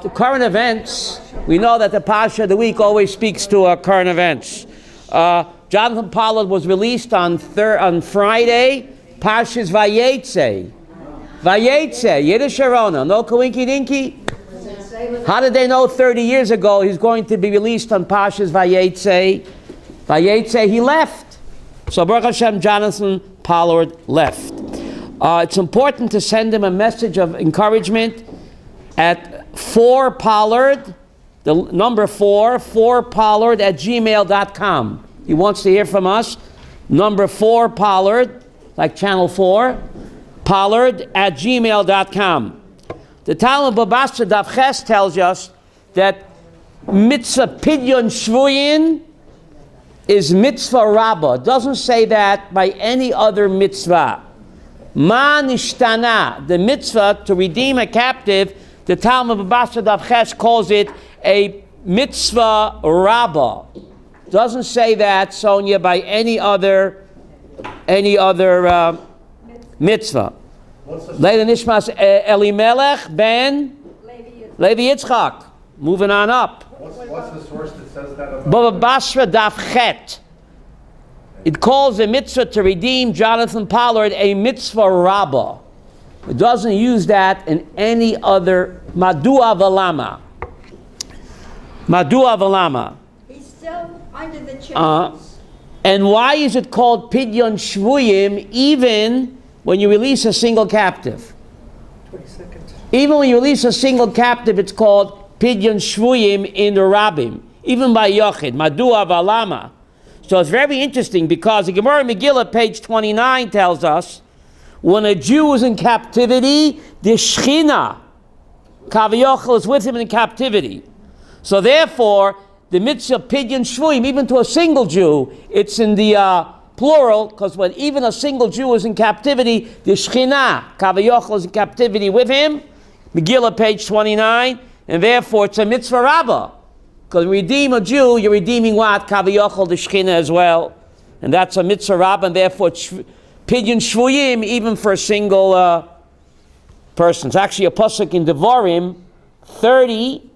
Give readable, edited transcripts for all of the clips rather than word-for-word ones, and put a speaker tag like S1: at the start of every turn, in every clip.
S1: The current events, we know that the Pasha of the week always speaks to current events. Jonathan Pollard was released on Friday. Pasha's Vayetze. Vayetze, Yiddish Arona, no coinky dinky. How did they know 30 years ago he's going to be released on Pasha's Vayetze? Vayetze, he left. So Baruch Hashem, Jonathan Pollard left. It's important to send him a message of encouragement at 4Pollard, the number 4Pollard at gmail.com. He wants to hear from us. Number 4Pollard, like channel 4, Pollard at gmail.com. The Talmud Babasra Daf Ches tells us that mitzvah pidyon shvuyin is mitzvah rabbah. It doesn't say that by any other mitzvah. Ma nishtana, the mitzvah to redeem a captive, the Talmud Babasra Daf Ches calls it a mitzvah rabbah. Doesn't say that, Sonia, by any other mitzvah. Leila Nishmas Elimelech ben Levi Yitzchak. Moving on up.
S2: What's the source that says that?
S1: Baba Basra Daf Chet. It calls a mitzvah to redeem Jonathan Pollard a mitzvah rabbah. It doesn't use that in any other. Madua Valama. Madua Valama.
S3: He's still under the chains.
S1: And why is it called Pidyon Shvuyim even when you release a single captive?
S4: 22nd. Even
S1: when you release a single captive, it's called Pidyon Shvuyim in the Rabbim. Even by Yochid. Madua Valama. So it's very interesting because the Gemara Megillah, page 29, tells us when a Jew is in captivity, the Shechina, Kaviochel, is with him in captivity. So therefore, the mitzvah pidyon shvuyim, even to a single Jew, it's in the plural, because when even a single Jew is in captivity, the Shechina, Kaviochel, is in captivity with him. Megillah, page 29, and therefore it's a mitzvah rabbah. Because redeem a Jew, you're redeeming what? Kaviochel, the Shechina as well. And that's a mitzvah rabbah, and therefore it's pidyon shvuyim, even for a single person. It's actually a pasuk in Devarim 30,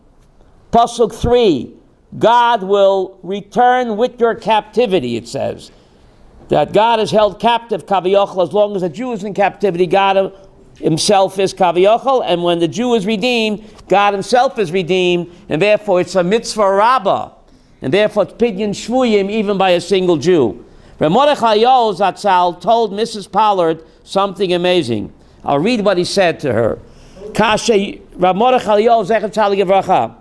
S1: pasuk 3. God will return with your captivity, it says. That God is held captive, Kaviochel, as long as a Jew is in captivity, God himself is Kaviochel, and when the Jew is redeemed, God himself is redeemed, and therefore it's a mitzvah rabbah, and therefore it's pidyon shvuyim even by a single Jew. Rabbi Mordechai Yoel Zatzal told Mrs. Pollard something amazing. I'll read what he said to her. Kasha, Rabbi Mordechai Yoel Zatzal Yivracha.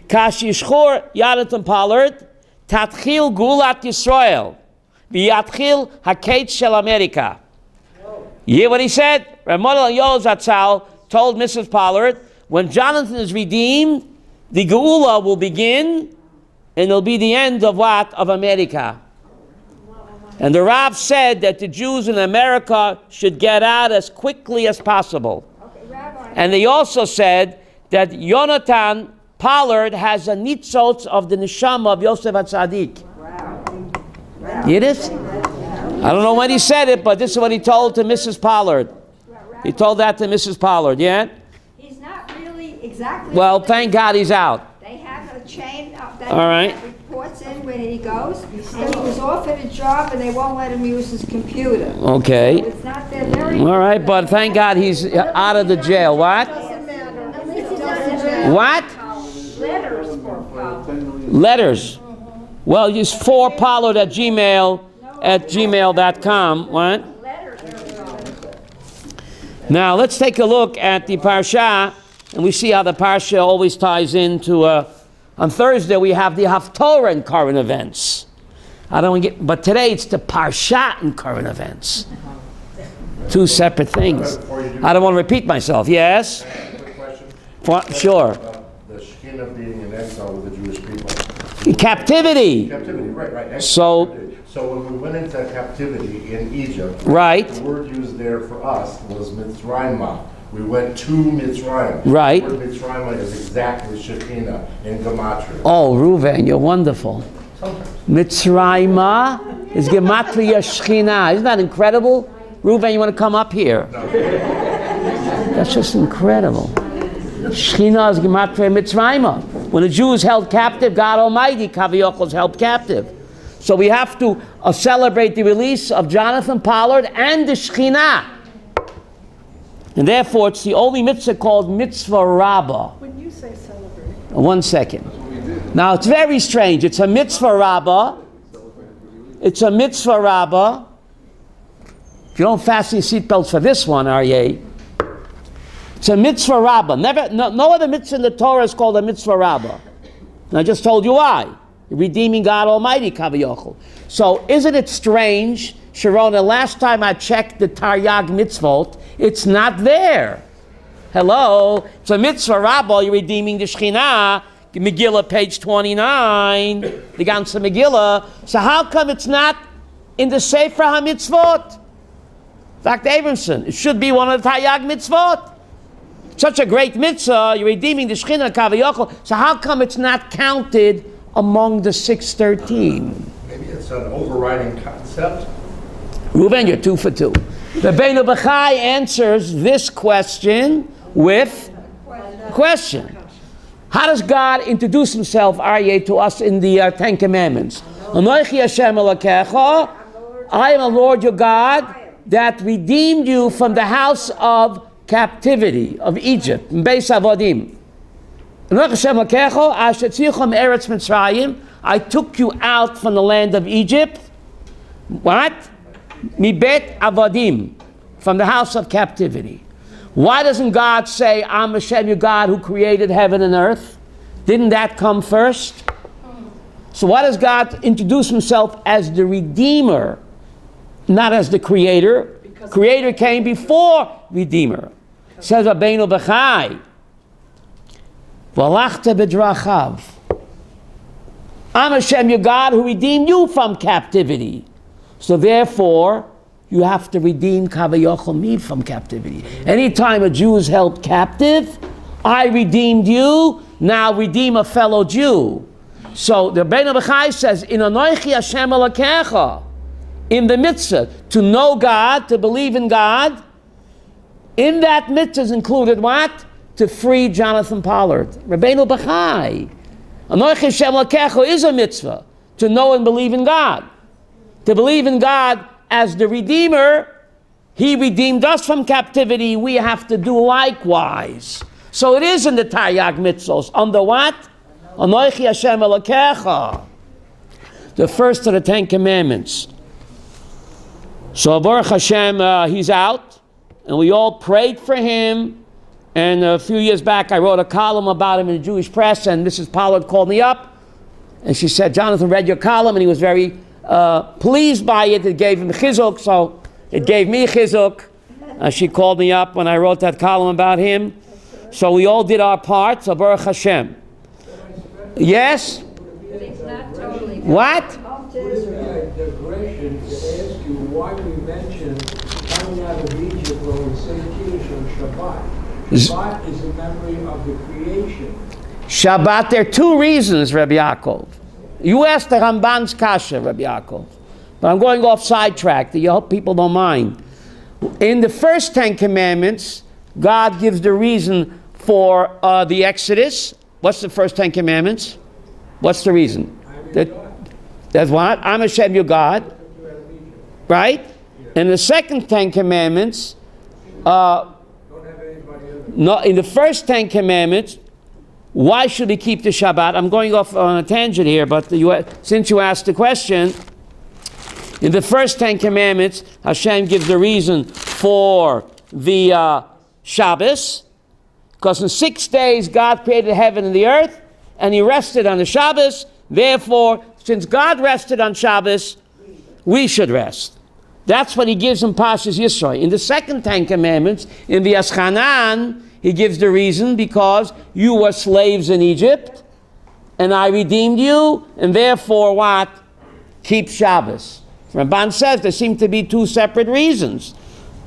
S1: Kash Yishchor Jonathan Pollard, Tatchil Gulat Yisrael, V'yatchil Haketz Shel America. You hear what he said? Ramon Yoel Zatzal told Mrs. Pollard, when Jonathan is redeemed, the Geula will begin, and it'll be the end of what? Of America. And the Rav said that the Jews in America should get out as quickly as possible. And they also said that Yonatan Pollard has a nitzotz of the neshama of Yosef HaTzadik. Wow. Hear this? I don't know when he said it, but this is what he told to Mrs. Pollard. He told that to Mrs. Pollard, yeah?
S3: He's not really exactly...
S1: Well, thank God he's out.
S3: They have a chain that
S1: all right.
S3: reports in when he goes, and he was offered a job and they won't let him use his computer.
S1: Okay.
S3: So it's not there very...
S1: All right, but thank God he's out of the jail. What?
S3: Doesn't matter.
S1: What?
S3: Letters for Pollard.
S1: Letters. Well, use 4Pollard at gmail.com. What? Now, let's take a look at the Parsha, and we see how the Parsha always ties into... on Thursday, we have the Haftorah in current events. But today, it's the Parsha in current events. Two separate things. I don't want to repeat myself. Yes?
S2: Quick question.
S1: Sure.
S2: The Shekhinah being in exile with the Jewish people.
S1: In captivity.
S2: Captivity, right.
S1: So
S2: when we went into captivity in Egypt,
S1: right.
S2: The word used there for us was Mitzrayimah. We went to Mitzrayim.
S1: Right.
S2: The word Mitzrayimah is exactly Shekhinah in Gematria.
S1: Oh, Reuven, you're wonderful. Mitzrayimah is Gematria Shekhinah. Isn't that incredible? Reuven, you want to come up here?
S2: No.
S1: That's just incredible. Shechina is Gematria Mitzrayim. When the Jews held captive, God Almighty, Kaviyachol, is held captive. So we have to celebrate the release of Jonathan Pollard and the Shechina. And therefore, it's the only mitzvah called Mitzvah Rabbah.
S4: When you say celebrate.
S1: 1 second. Now, it's very strange. It's a Mitzvah Rabbah. It's a Mitzvah Rabbah. If you don't fasten your seatbelts for this one, Aryeh, it's a Mitzvah Rabbah. No other mitzvah in the Torah is called a Mitzvah Rabbah. And I just told you why. Redeeming God Almighty, Kaviyachol. So, isn't it strange, Sharona, last time I checked the Taryag Mitzvot, it's not there. Hello? It's a Mitzvah Rabbah, you're redeeming the Shekhinah. Megillah, page 29, the ganze Megillah. So how come it's not in the Sefer HaMitzvot? Dr. Abramson, it should be one of the Taryag Mitzvot. Such a great mitzvah, you're redeeming the Shekhinah, Kaviyachol. So how come it's not counted among the 613?
S2: Maybe it's an overriding concept.
S1: Reuven, you're 2 for 2. Rabbeinu Bachai answers this question with question. How does God introduce himself, Aryeh, to us in the 10 Commandments? Anochi Hashem Elokecha, I am the Lord your God that redeemed you from the house of captivity of Egypt, Beis Avodim. Anochi Hashem Elokecha, Asher tzichom eretz Mitzrayim, I took you out from the land of Egypt. What? Mibet Avodim, from the house of captivity. Why doesn't God say, I'm Hashem, your God who created heaven and earth? Didn't that come first? So why does God introduce himself as the Redeemer, not as the Creator? Because Creator came before Redeemer. Says Rabbeinu Bachai, V'alachta b'drachav. I'm Hashem, your God who redeemed you from captivity. So therefore, you have to redeem Kaviyachol me from captivity. Anytime a Jew is held captive, I redeemed you, now redeem a fellow Jew. So the Rabbeinu Bachai says, in Anochi Hashem Elokecha, in the mitzvah, to know God, to believe in God, in that mitzvah is included what? To free Jonathan Pollard. Rabbeinu Bachai. Anochi Hashem Elokecha is a mitzvah, to know and believe in God. To believe in God as the Redeemer, he redeemed us from captivity, we have to do likewise. So it is in the Taryag Mitzvos. Under what? Anochi Hashem Elokecha. The first of the 10 Commandments. So Baruch Hashem, he's out, and we all prayed for him. And a few years back, I wrote a column about him in the Jewish press, and Mrs. Pollard called me up, and she said, Jonathan read your column, and he was very pleased by it. It gave him chizuk, so it gave me chizuk. She called me up when I wrote that column about him. So we all did our part, so Baruch Hashem. Yes? What?
S5: Would it be a digression to ask you why we mention coming out of Egypt when we say Kiddush on Shabbat? Shabbat is a memory of the creation.
S1: Shabbat, there are 2 reasons, Rabbi Yakov. You asked the Ramban's Kasha, Rabbi Yakov. But I'm going off sidetrack. I hope people don't mind. In the first 10 Commandments, God gives the reason for the Exodus. What's the first 10 Commandments? What's the reason? That's what? I'm Hashem, your God. Right? And the second 10 Commandments, no, in the first 10 Commandments, why should we keep the Shabbat? I'm going off on a tangent here, but since you asked the question, in the first 10 Commandments, Hashem gives the reason for the Shabbos, because in 6 days God created heaven and the earth, and he rested on the Shabbos. Therefore, since God rested on Shabbos, we should rest. That's what he gives in Pashas Yisro. In the second 10 Commandments, in the Eschanan, he gives the reason because you were slaves in Egypt, and I redeemed you, and therefore what? Keep Shabbos. Ramban says there seem to be 2 separate reasons.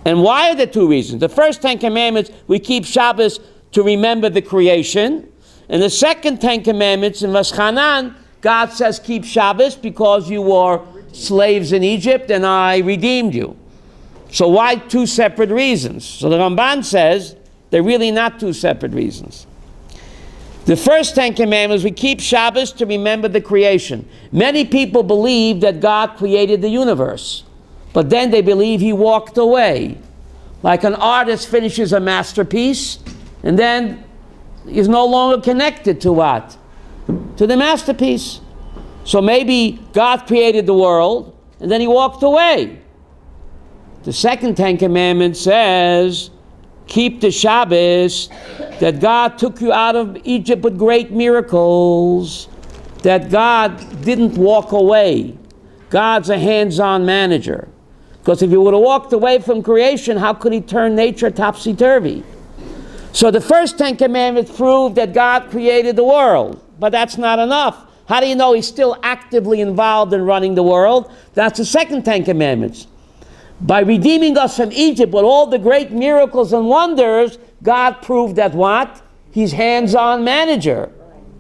S1: And why are there 2 reasons? The first 10 Commandments, we keep Shabbos to remember the creation. And the second 10 Commandments in Eschanan, God says keep Shabbos because you were slaves in Egypt and I redeemed you. So why 2 separate reasons? So the Ramban says they're really not 2 separate reasons. The first 10 commandments, we keep Shabbos to remember the creation. Many people believe that God created the universe, but then they believe he walked away. Like an artist finishes a masterpiece, and then is no longer connected to what? To the masterpiece. So maybe God created the world, and then he walked away. The second 10 commandments says, keep the Shabbos, that God took you out of Egypt with great miracles, that God didn't walk away. God's a hands-on manager. Because if he would have walked away from creation, how could he turn nature topsy-turvy? So the first 10 commandments prove that God created the world, but that's not enough. How do you know he's still actively involved in running the world? That's the second 10 commandments. By redeeming us from Egypt with all the great miracles and wonders, God proved that what? He's hands-on manager.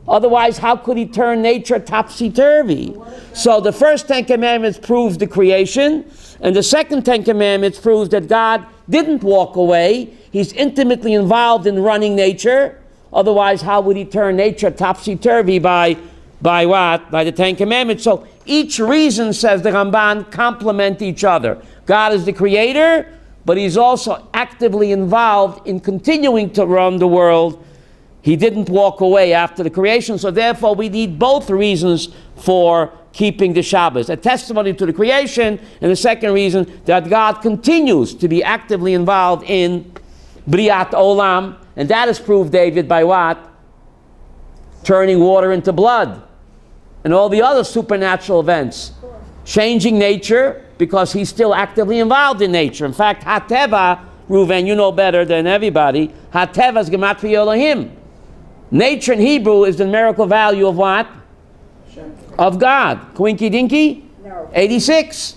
S1: Otherwise, how could he turn nature topsy-turvy? So the first 10 commandments proves the creation, and the second 10 commandments proves that God didn't walk away. He's intimately involved in running nature. Otherwise, how would he turn nature topsy-turvy by what? By the 10 commandments. So each reason, says the Ramban, complement each other. God is the creator, but he's also actively involved in continuing to run the world. He didn't walk away after the creation, so therefore we need both reasons for keeping the Shabbos. A testimony to the creation, and the second reason, that God continues to be actively involved in Briat Olam, and that is proved, David, by what? Turning water into blood, and all the other supernatural events. Changing nature, because he's still actively involved in nature. In fact, Hateva, Reuven, you know better than everybody, Hateva is Gematria Elohim. Nature in Hebrew is the numerical value of what? Of God. Quinky Dinky?
S3: No.
S1: 86.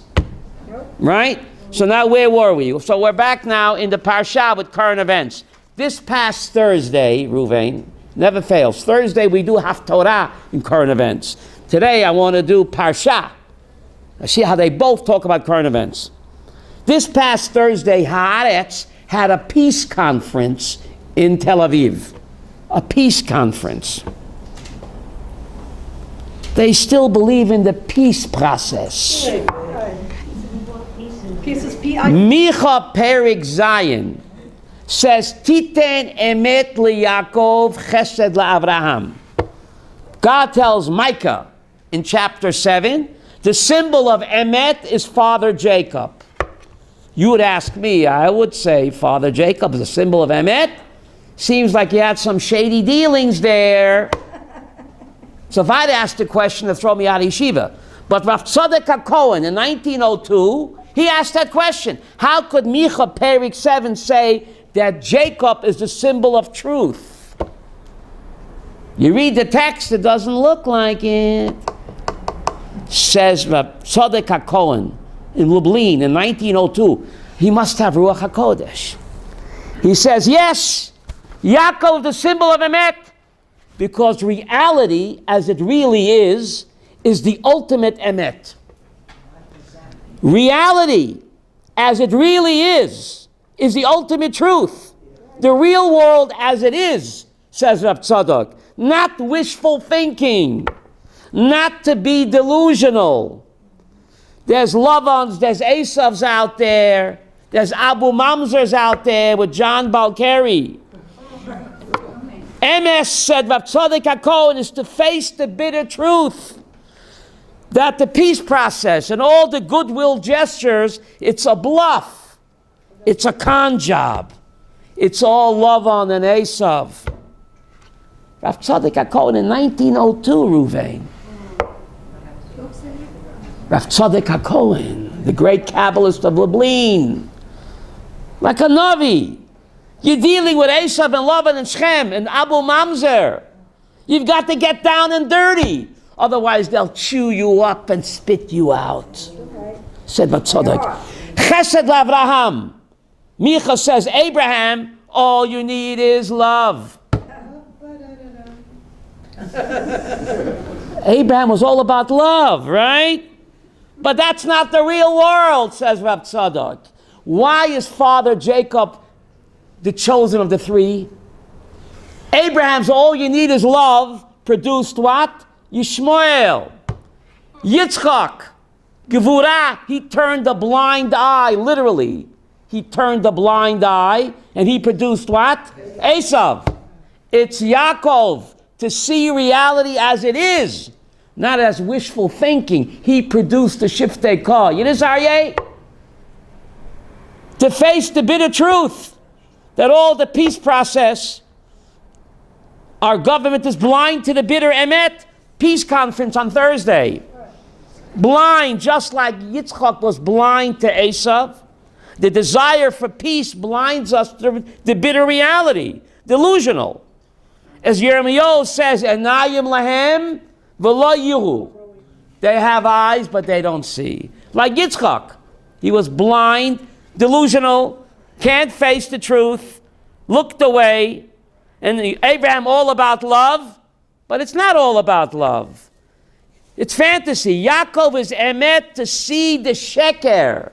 S3: Nope.
S1: Right? So now where were we? So we're back now in the Parsha with current events. This past Thursday, Reuven, never fails. Thursday we do Haftorah in current events. Today I want to do Parsha. I see how they both talk about current events. This past Thursday, Haaretz had a peace conference in Tel Aviv. A peace conference. They still believe in the peace process.
S4: Pieces P.I.
S1: Micha Perik Zion says, Titen emet Yakov chesed Abraham. God tells Micah in chapter 7, the symbol of emet is Father Jacob. You would ask me, I would say Father Jacob is a symbol of emet. Seems like you had some shady dealings there. So if I'd asked the question to throw me out of yeshiva. But Rav Tzadok HaKohen in 1902, he asked that question. How could Micha Perik 7 say that Jacob is the symbol of truth? You read the text, it doesn't look like it. Says Rav Tzadok HaKohen in Lublin in 1902. He must have Ruach HaKodesh. He says, yes, Yakov, the symbol of Emet, because reality, as it really is the ultimate Emet. Reality, as it really is the ultimate truth. The real world as it is, says Rav Tzadok. Not wishful thinking, not to be delusional. There's Lavans, there's Esavs out there, there's Abu Mamzers out there with John Balkari. MS, said Rav Tzadok HaKohen, is to face the bitter truth that the peace process and all the goodwill gestures, it's a bluff. It's a con job. It's all Lavan and Esav. Rav Tzadok HaKohen in 1902, Reuven. Rav Tzadok HaKohen, the great Kabbalist of Lublin. Like a Navi. You're dealing with Esav and Lavan and Shem and Abu Mamzer. You've got to get down and dirty. Otherwise, they'll chew you up and spit you out.
S3: Okay.
S1: Said Rav Tzadok. Chesed LaAvraham. Micha says, Abraham, all you need is love. Abraham was all about love, right? But that's not the real world, says Rav Tzadok. Why is Father Jacob the chosen of the three? Abraham's all you need is love produced what? Yishmael. Yitzchak, Gevurah, he turned a blind eye, literally. He turned a blind eye, and he produced what? Esav. It's Yakov, to see reality as it is, not as wishful thinking. He produced the Shiftei Kah. Yiddish Aryeh? To face the bitter truth that all the peace process, our government is blind to the bitter emet. Peace conference on Thursday. Blind, just like Yitzchak was blind to Esav. The desire for peace blinds us to the bitter reality. Delusional. As Yirmiyahu says, Enayim lahem v'lo yiru. They have eyes, but they don't see. Like Yitzchak. He was blind, delusional, can't face the truth, looked away. And Abraham, all about love, but it's not all about love. It's fantasy. Yaakov is emet, to see the sheker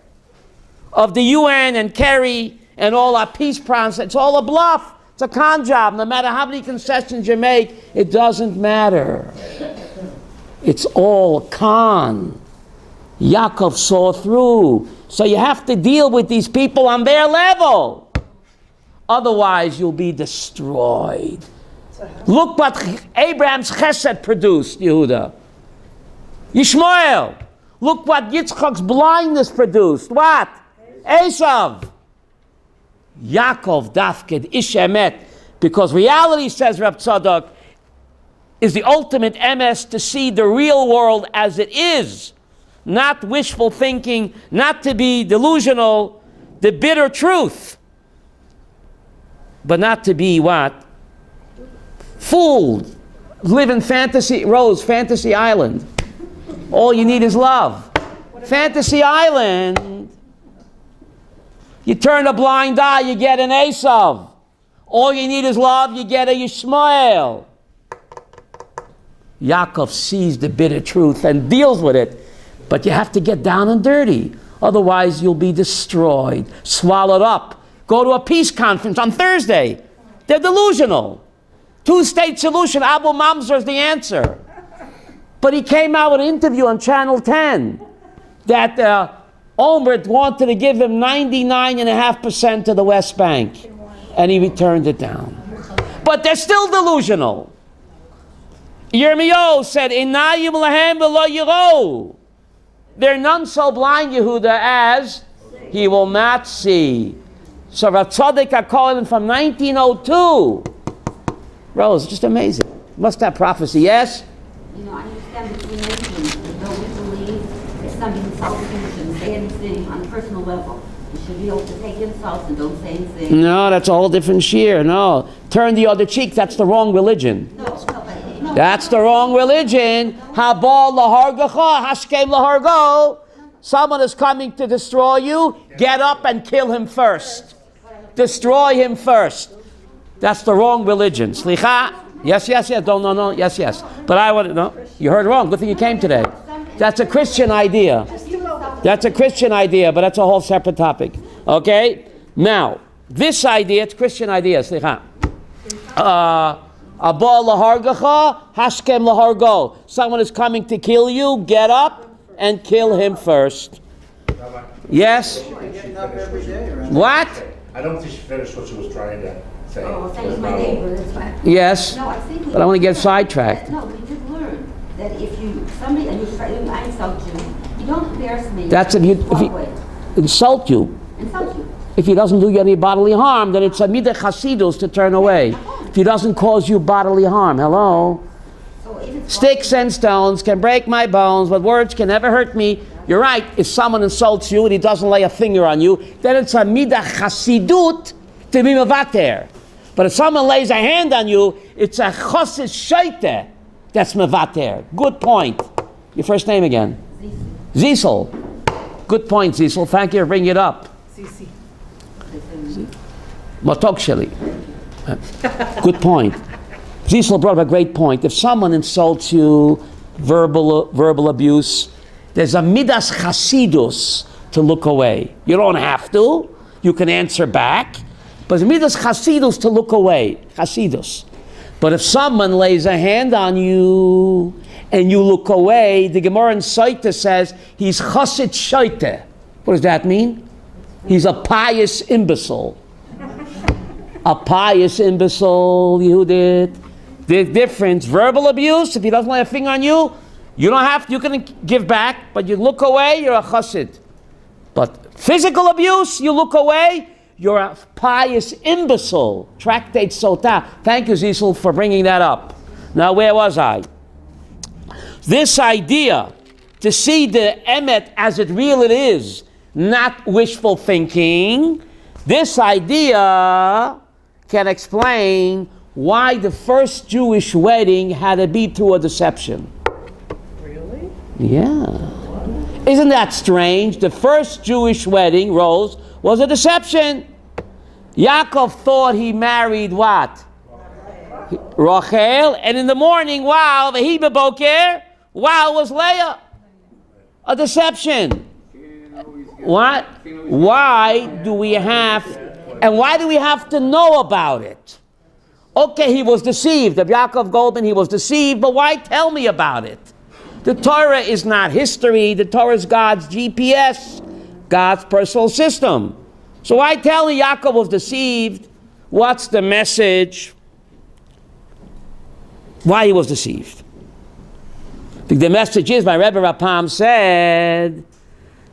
S1: of the UN and Kerry and all our peace promises. It's all a bluff. It's a con job. No matter how many concessions you make, it doesn't matter. It's all con. Yaakov saw through. So you have to deal with these people on their level. Otherwise, you'll be destroyed. Look what Abraham's chesed produced, Yehuda. Yishmael. Look what Yitzchak's blindness produced. What? Esav. Yaakov dafked ish emet. Because reality, says Reb Tzadok, is the ultimate MS, to see the real world as it is. Not wishful thinking, not to be delusional, the bitter truth. But not to be what? Fooled. Live in fantasy, Rose, fantasy island. All you need is love. Fantasy island. You turn a blind eye, you get an Esav. All you need is love, you get a Yishmael. Yaakov sees the bitter truth and deals with it. But you have to get down and dirty. Otherwise, you'll be destroyed, swallowed up. Go to a peace conference on Thursday. They're delusional. Two-state solution, Abu Mamzer is the answer. But he came out with an interview on Channel 10 that Olmert wanted to give him 99.5% of the West Bank. And he returned it down. But they're still delusional. Yirmiyahu said, Inayim lahem v'lo yiro. They're none so blind, Yehuda, as he will not see. So Rav Tzaddik HaKohen from 1902. Rose, just amazing. Must have prophecy, yes?
S6: You know, I understand what you mentioned. Though we believe if somebody insults you, you shouldn't say anything on a personal level. You should be able to take insults and don't say anything.
S1: No, that's a whole different shear. No. Turn the other cheek. That's the wrong religion.
S6: No.
S1: That's the wrong religion. Habal lahargacha, hashkem lahargo. Someone is coming to destroy you. Get up and kill him first. Destroy him first. That's the wrong religion. Slicha. Yes. No. Yes. But I want to know. You heard wrong. Good thing you came today. That's a Christian idea. That's a Christian idea, but that's a whole separate topic. Okay? Now, this idea, it's Christian idea. Slicha. Abal lahargacha, hashkem lahargo. Someone is coming to kill you. Get up and kill him first. Yes? What?
S2: I don't think she finished what she was trying to say.
S6: Oh, thank you, my neighbor. That's why.
S1: Yes?
S6: No, I think
S1: But I want to get sidetracked.
S6: No, we did learn that if somebody, and I insult you, you don't embarrass me.
S1: That's if you insult you.
S6: Insult you.
S1: If he doesn't do you any bodily harm, then it's a midah chasidus to turn away. If he doesn't cause you bodily harm, hello? Sticks and stones can break my bones, but words can never hurt me. You're right. If someone insults you and he doesn't lay a finger on you, then it's a midah chasidut to be mevater. But if someone lays a hand on you, it's a chosis shaita that's mevater. Good point. Your first name again? Zisel. Good point, Zisel. Thank you for bringing it up. Matok sheli. Good point. Zisel brought up a great point. If someone insults you, verbal abuse, there's a midas chasidus to look away. You don't have to. You can answer back. But midas chasidus to look away. Chasidus. But if someone lays a hand on you and you look away, the Gemara in Sotah says he's chassid shoite. What does that mean? He's a pious imbecile. A pious imbecile, Yehudit. The difference, verbal abuse, if he doesn't lay a finger on you, you don't have to, you can give back, but you look away, you're a chassid. But physical abuse, you look away, you're a pious imbecile. Tractate Sotah. Thank you, Zisel, for bringing that up. Now, where was I? This idea to see the emet as it really is, not wishful thinking, this idea can explain why the first Jewish wedding had to be through a deception.
S4: Really?
S1: Yeah. Isn't that strange? The first Jewish wedding, Rose, was a deception. Yakov thought he married what? Rachel. And in the morning, wow, the Hebrew boker, wow, was Leah. A deception. What? Why do we have to know about it? Okay, he was deceived. Of Yakov Goldman, he was deceived, but why tell me about it? The Torah is not history. The Torah is God's GPS, God's personal system. So why tell me Yaakov was deceived? What's the message? Why he was deceived? The message is, my Rebbe Rapam said,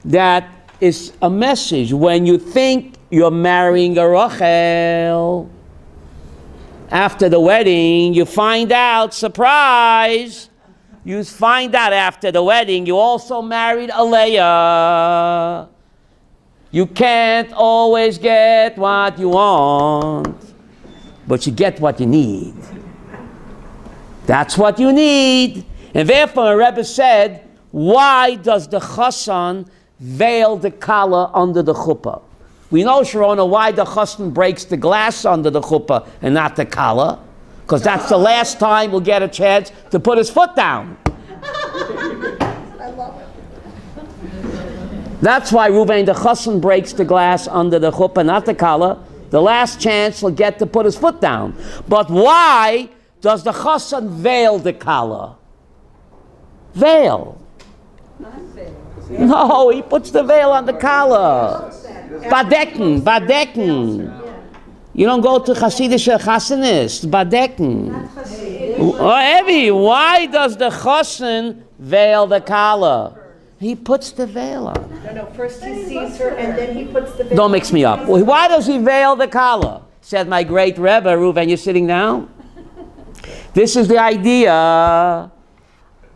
S1: that is a message. When you think you're marrying a Rachel, after the wedding, you find out, surprise, you find out after the wedding, you also married a Leah. You can't always get what you want, but you get what you need. That's what you need. And therefore, the Rebbe said, why does the chassan veil the kala under the chuppah? We know, Sharona, why the chassan breaks the glass under the chuppah and not the kala, because that's the last time we'll get a chance to put his foot down.
S3: I love it.
S1: That's why Ruvain, the chassan, breaks the glass under the chuppah, not the kala. The last chance he'll get to put his foot down. But why does the chassan veil the kala? Veil. No, he puts the veil on the kala. Badecken. You don't go to Hasidische Chassanis. Badecken. Evi, why does the chassan veil the kala? He puts the veil on.
S4: No, first he sees her and then he puts the veil.
S1: Don't mix me up. Why does he veil the kala? Said my great Rebbe, Reuven, you sitting down? This is the idea.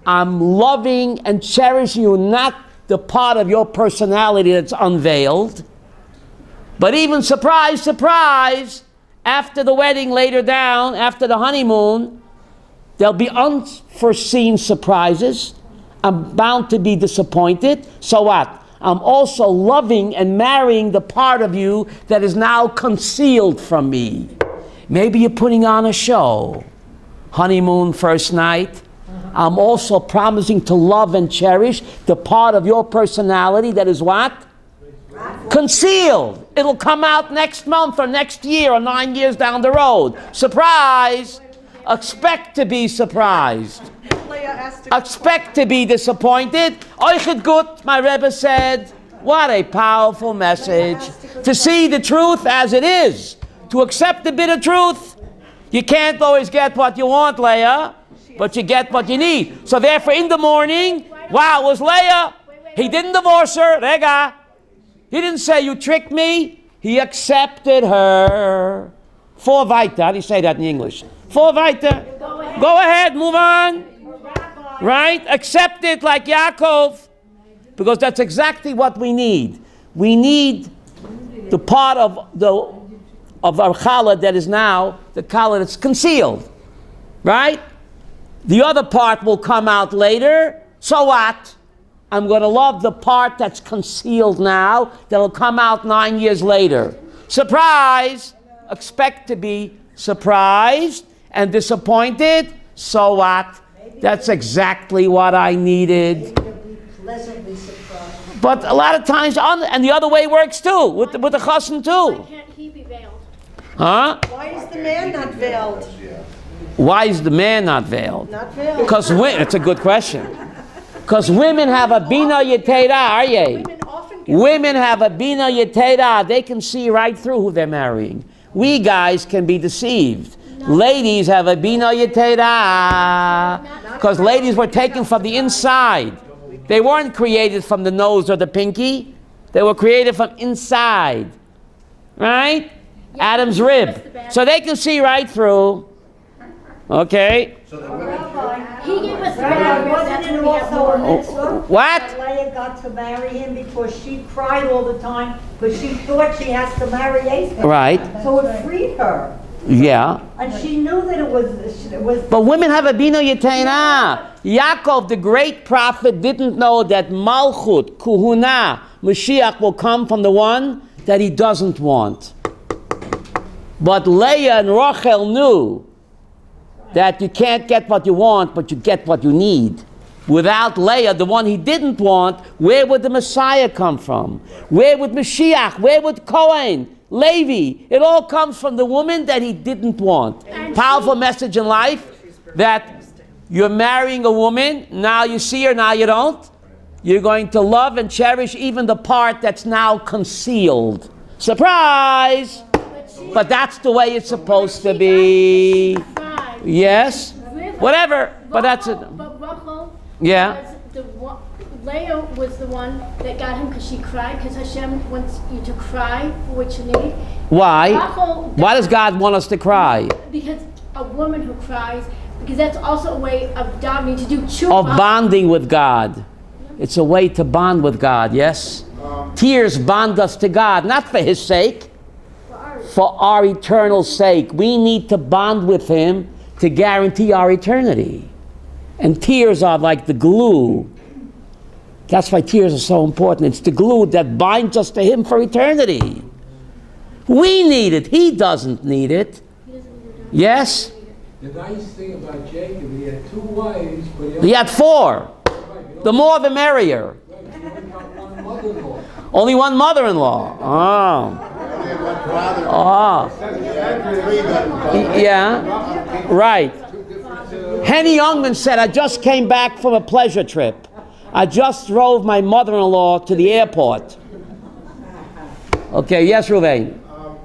S1: I'm loving and cherishing you, not the part of your personality that's unveiled, but even surprise, surprise, after the wedding later down, after the honeymoon, there'll be unforeseen surprises. I'm bound to be disappointed. So what? I'm also loving and marrying the part of you that is now concealed from me. Maybe you're putting on a show. Honeymoon, first night. I'm also promising to love and cherish the part of your personality that is what? Concealed. It'll come out next month or next year or 9 years down the road. Surprise! Expect to be surprised. Expect to be disappointed. Oichet gut, my Rebbe said. What a powerful message. To see the truth as it is. To accept the bitter truth. You can't always get what you want, Leah, but you get what you need. So therefore, in the morning, wow, it was Leah. He didn't divorce her. Rega. He didn't say, you tricked me. He accepted her. For weiter. How do you say that in English? For weiter. Go ahead, move on. Right? Accept it like Yakov. Because that's exactly what we need. We need the part of our challah that is now the challah that's concealed. Right? The other part will come out later. So what? I'm going to love the part that's concealed now that'll come out 9 years later. Surprise! Expect to be surprised and disappointed. So what? That's exactly what I needed.
S3: Pleasantly surprised.
S1: But a lot of times, and the other way works too, with the chassan too.
S7: Why can't he be veiled?
S1: Huh?
S4: Why is the man not veiled?
S1: Why is the man not veiled?
S4: Not veiled.
S1: Because it's a good question. Because women have a bina yetera, aryeh.
S4: Women often get
S1: Women have a bina yetera. They can see right through who they're marrying. We guys can be deceived. Ladies have a bina yetera. Because ladies were taken from the inside. They weren't created from the nose or the pinky. They were created from inside. Right? Adam's rib. So they can see right through. Okay?
S2: So the women,
S7: He gave us the
S3: Rabbi,
S7: Bible,
S3: wasn't
S7: that's
S3: it
S7: when we have
S3: also a
S7: more.
S3: mitzvah?
S1: What?
S3: That Leah got to marry him because she cried all the time because she thought she has to marry Esau.
S1: Right.
S3: So it freed her.
S1: Yeah.
S3: And she knew that it was
S1: But women have a bina yetera. Yakov, the great prophet, didn't know that Malchut, Kuhuna, Mashiach will come from the one that he doesn't want. But Leah and Rachel knew that you can't get what you want, but you get what you need. Without Leah, the one he didn't want, where would the Messiah come from? Where would Mashiach? Where would Cohen? Levi? It all comes from the woman that he didn't want. Powerful message in life that you're marrying a woman, now you see her, now you don't. You're going to love and cherish even the part that's now concealed. Surprise! But that's the way it's supposed to be. Yes? Whatever. But that's it.
S7: But Rachel,
S1: Yeah.
S7: Leah was the one that got him because she cried, because Hashem wants you to cry for what you need.
S1: Why?
S7: Rachel,
S1: Why does God want us to cry?
S7: because a woman who cries, because that's also a way of davening to do tshuva.
S1: Of bonding with God. It's a way to bond with God, yes? Tears bond us to God, not for His sake, for our eternal sake. We need to bond with Him to guarantee our eternity. And tears are like the glue. That's why tears are so important. It's the glue that binds us to Him for eternity. We need it. He doesn't need it. Yes?
S5: The nice thing about Jacob, he had 2 wives, but
S1: He had 4. The more the merrier.
S5: he only got 1 mother-in-law.
S1: Only one mother-in-law. Oh. Yeah. Right. Henny Youngman said, I just came back from a pleasure trip. I just drove my mother-in-law to the airport. Okay, yes, Ruvain.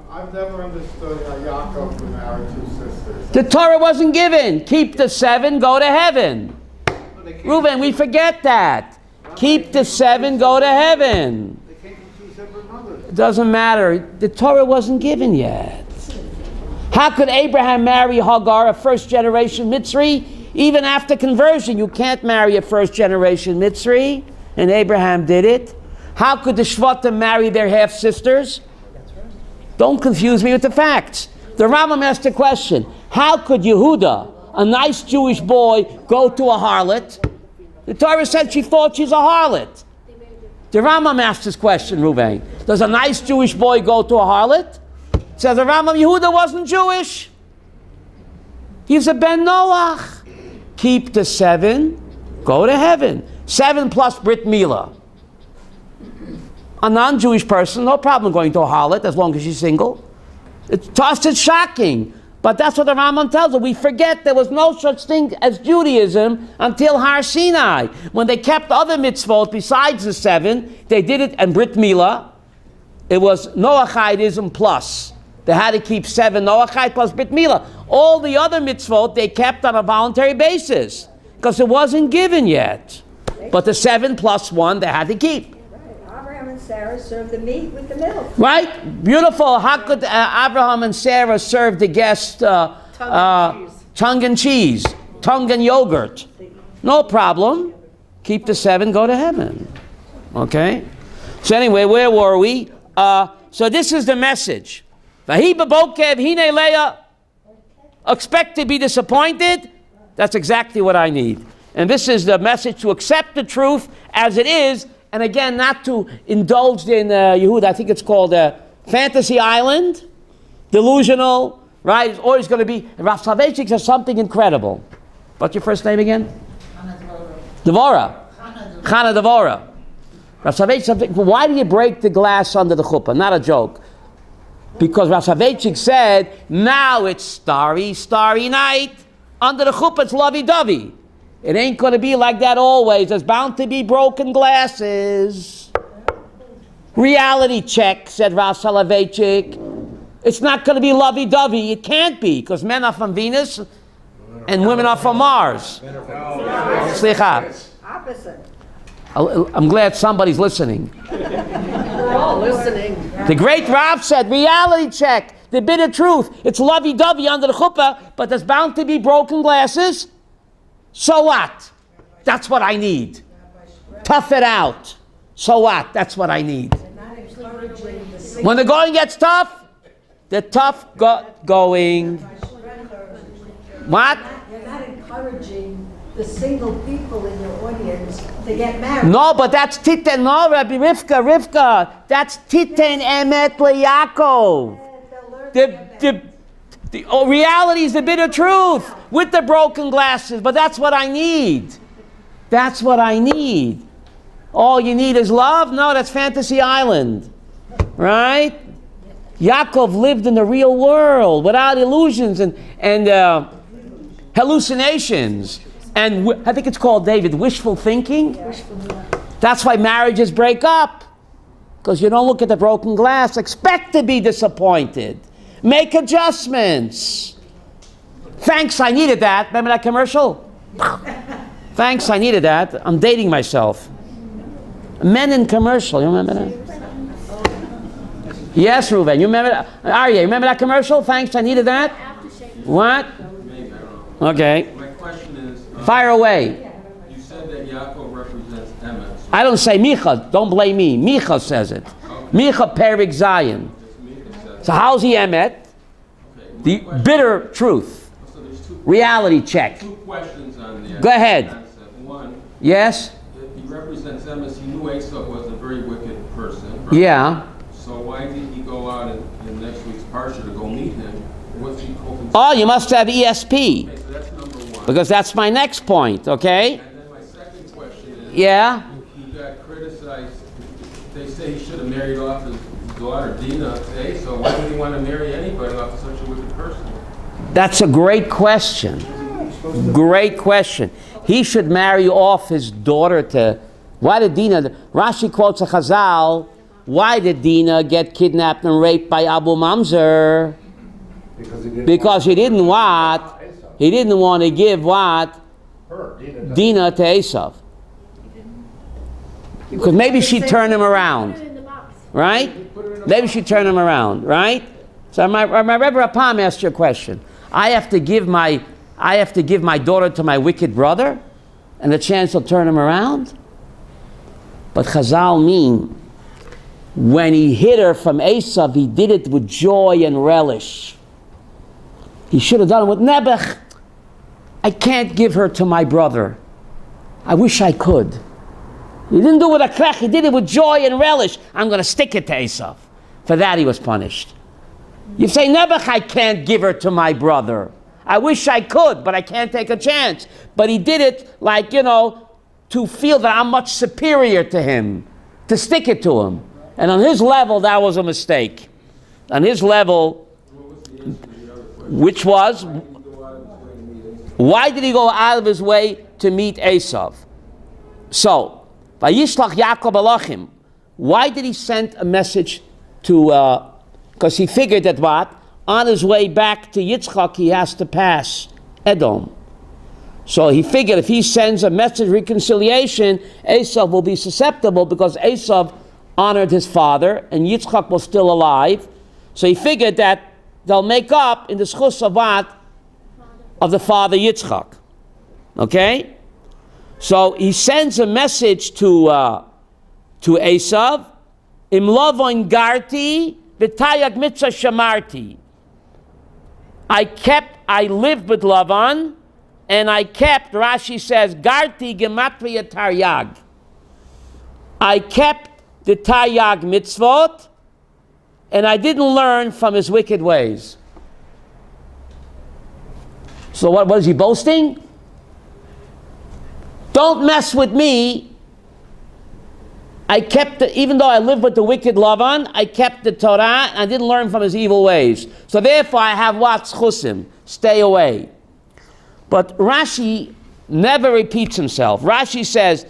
S2: I've never understood how Yakov could marry 2 sisters.
S1: The Torah wasn't given. Keep the 7, go to heaven. Ruvain, we forget that. Keep the 7, go to heaven.
S2: They came from 2 separate mothers.
S1: It doesn't matter. The Torah wasn't given yet. How could Abraham marry Hagar, a first-generation Mitzri? Even after conversion, you can't marry a first-generation Mitzri, and Abraham did it. How could the Shvatim marry their half-sisters? Don't confuse me with the facts. The Rambam asked a question. How could Yehuda, a nice Jewish boy, go to a harlot? The Torah said she thought she's a harlot. The Rambam asked this question, Ruvain. Does a nice Jewish boy go to a harlot? Says the Rambam, Yehuda wasn't Jewish. He's a Ben Noach. Keep the 7, go to heaven. 7 plus Brit Milah. A non-Jewish person, no problem going to a harlot as long as she's single. To us it's shocking. But that's what the Rambam tells us. We forget there was no such thing as Judaism until Har Sinai. When they kept other mitzvot besides the 7, they did it, and Brit Milah, it was Noachidism plus. They had to keep 7 Noachide plus Brit Milah. All the other mitzvot they kept on a voluntary basis because it wasn't given yet. But the 7 plus 1 they had to keep.
S3: Abraham and Sarah served the meat with the milk.
S1: Right? Beautiful. How could Abraham and Sarah serve the guest tongue and cheese, tongue and yogurt? No problem. Keep the 7, go to heaven. Okay? So anyway, where were we? So this is the message. Vahi b'bokev hine Leah. Expect to be disappointed? That's exactly what I need. And this is the message, to accept the truth as it is, and again, not to indulge in Yehuda. I think it's called Fantasy Island, delusional, right? It's always going to be. Rav Soloveitchik says something incredible. What's your first name again? Devora. Chana Devora. Rav Soloveitchik, something. Why do you break the glass under the chuppah? Not a joke. Because Rav Soloveitchik said, now it's starry, starry night. under the chuppah it's lovey-dovey. It ain't going to be like that always. There's bound to be broken glasses. Reality check, said Rav Soloveitchik. It's not going to be lovey-dovey. It can't be, because men are from Venus and women are from Mars. Slicha.
S3: Opposite.
S1: I'm glad somebody's listening.
S4: We're all listening.
S1: The great Rav said, reality check, the bitter truth. It's lovey-dovey under the chuppah, but there's bound to be broken glasses. So what? That's what I need. Tough it out. So what? That's what I need. When the going gets tough, the tough going. What?
S8: You're not encouraging the single people in your audience to get married.
S1: No, but that's Titen. No, Rabbi Rivka. That's Titen Emet LeYakov. The reality is the bitter truth with the broken glasses. But that's what I need. That's what I need. All you need is love? No, that's Fantasy Island. Right? Yakov lived in the real world without illusions and hallucinations. And I think it's called, David, wishful thinking. That's why marriages break up. Because you don't look at the broken glass. Expect to be disappointed. Make adjustments. Thanks, I needed that. Remember that commercial? Thanks, I needed that. I'm dating myself. Men in commercial, you remember that? Yes, Reuven, you remember that? Aryeh, you remember that commercial? Thanks, I needed that. What? Okay.
S9: My question is,
S1: fire away.
S9: You said that Yaakov represents Emet. So
S1: I don't say Micha, don't blame me. Micha says it. Micha Perik Zion. So how's he Emet? The bitter truth.
S9: so there's
S1: Reality check.
S9: two questions on there.
S1: Go ahead.
S9: One,
S1: Yes?
S9: he represents Emet. He knew Esau was a very wicked person. Right?
S1: Yeah.
S9: So why did he go out in next week's parsha to go meet him? What's he hoping?
S1: Oh, you must have ESP.
S9: Okay, so that's number one.
S1: Because that's my next point, okay?
S9: And then my second question is,
S1: Yeah?
S9: he got criticized. They say he should have married off his daughter Dina to Esau. Why would he want to marry anybody off of such a wicked person?
S1: That's a great question. Great question. He should marry off his daughter to... Why did Dina... Rashi quotes a Chazal. Why did Dina get kidnapped and raped by Abu Mamzer? Because he didn't what? He didn't want to give what? Dina to Esau. Because maybe she'd turn him around. Right? Maybe she'd turn him around, right? So my Rebbe Rapam asked you a question. I have to give my daughter to my wicked brother and a chance to turn him around? But Chazal mean when he hid her from Esau, he did it with joy and relish. He should have done it with Nebuch. I can't give her to my brother. I wish I could. He didn't do it with a krech, he did it with joy and relish. I'm going to stick it to Esau. For that he was punished. You say, Nebuch, I can't give her to my brother. I wish I could, but I can't take a chance. But he did it like, to feel that I'm much superior to him. To stick it to him. And on his level, that was a mistake. On his level, which was, why did he go out of his way to meet Esau? So, Vayishlach Yaakov Elohim. Why did he send a message to, because he figured that what? On his way back to Yitzchak, he has to pass Edom. So he figured if he sends a message of reconciliation, Esau will be susceptible because Esau honored his father and Yitzchak was still alive. So he figured that they'll make up in the schus of what? Of the father Yitzchak. Okay? So he sends a message to Esau, Im lovon garti, v'tayak mitzvah shamarti. I lived with Lavan, and I kept, Rashi says, garti gematria taryag. I kept the taryag mitzvot, and I didn't learn from his wicked ways. So what is he boasting? Don't mess with me. I kept even though I lived with the wicked Lavan, I kept the Torah, and I didn't learn from his evil ways. So therefore I have what? Schusim. Stay away. But Rashi never repeats himself. Rashi says,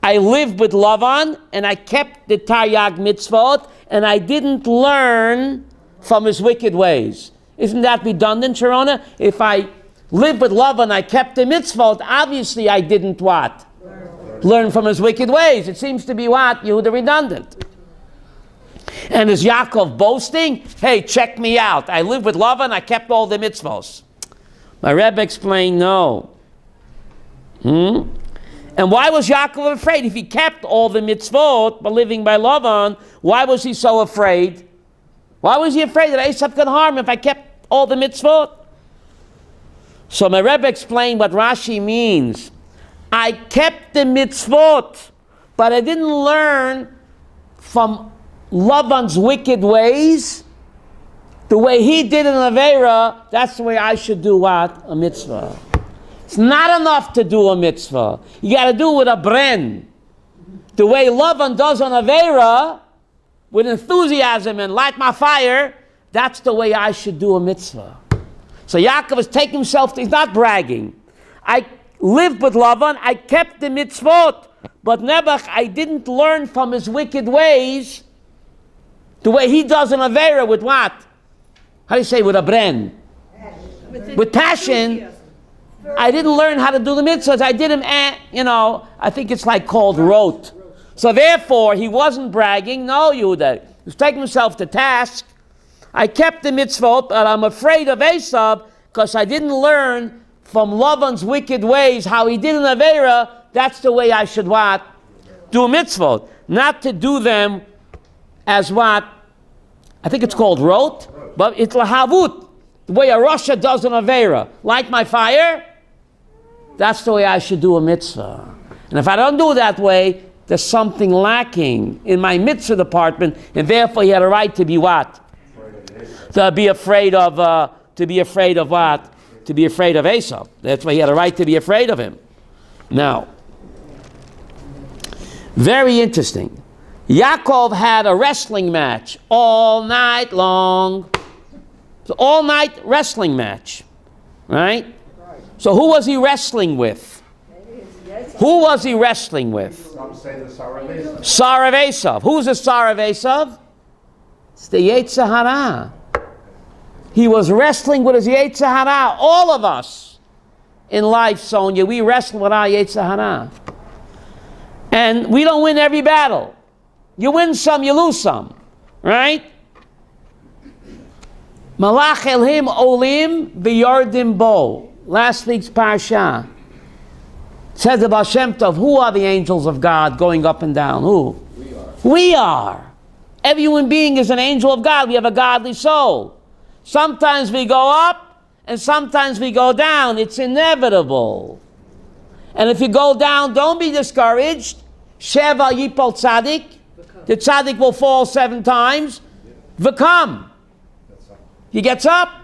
S1: I lived with Lavan, and I kept the Taryag mitzvot, and I didn't learn from his wicked ways. Isn't that redundant, Sharona? If I lived with Lavan, I kept the mitzvot, obviously I didn't what? Learn from his wicked ways. It seems to be what? Yehuda redundant. And is Yakov boasting? Hey, check me out. I lived with Lavan, I kept all the mitzvos. My Rebbe explained, no. And why was Yaakov afraid? If he kept all the mitzvot by living by Lavan, why was he so afraid? Why was he afraid that Esav could harm him if I kept all the mitzvot? So my Rebbe explained what Rashi means. I kept the mitzvot, but I didn't learn from Lavan's wicked ways. The way he did in Avera, that's the way I should do what? A mitzvah. It's not enough to do a mitzvah. You got to do it with a bren. The way Lavan does on Avera, with enthusiasm and light my fire, that's the way I should do a mitzvah. So Yaakov is taking himself, he's not bragging. I lived with Lavan, I kept the mitzvot, but Nebuch, I didn't learn from his wicked ways, the way he does in Avera with what? How do you say, with a bren? With passion. I didn't learn how to do the mitzvahs. I did them, I think it's like called rote. So therefore, he wasn't bragging. No, Yehuda. He was taking himself to task. I kept the mitzvot, but I'm afraid of Esav because I didn't learn from Lavan's wicked ways how he did in Avera. That's the way I should what? Do mitzvot. Not to do them as what? I think it's called rote, but it's lahavut. The way a Rasha does in Avera. Light my fire. That's the way I should do a mitzvah. And if I don't do it that way, there's something lacking in my mitzvah department, and therefore he had a right to be what? To be afraid of what? To be afraid of Esav. That's why he had a right to be afraid of him. Now, very interesting. Yakov had a wrestling match all night long. So all night wrestling match, right? So who was he wrestling with? Who was he wrestling with?
S2: Some say the Sar of Esav.
S1: Sar of Esav. Who's the Sar of Esav? It's the Yetzer Hara. He was wrestling with his Yetzer Hara. All of us in life, Sonia, we wrestle with our Yetzer Hara. And we don't win every battle. You win some, you lose some. Right? Malach Elohim olim v'yardim bo. Last week's parsha. Says the Baal Shem Tov, who are the angels of God going up and down? Who? We are. Every human being is an angel of God. We have a godly soul. Sometimes we go up and sometimes we go down. It's inevitable. And if you go down, don't be discouraged. Sheva yipol tzaddik. The tzaddik will fall 7 times. V'kam. He gets up.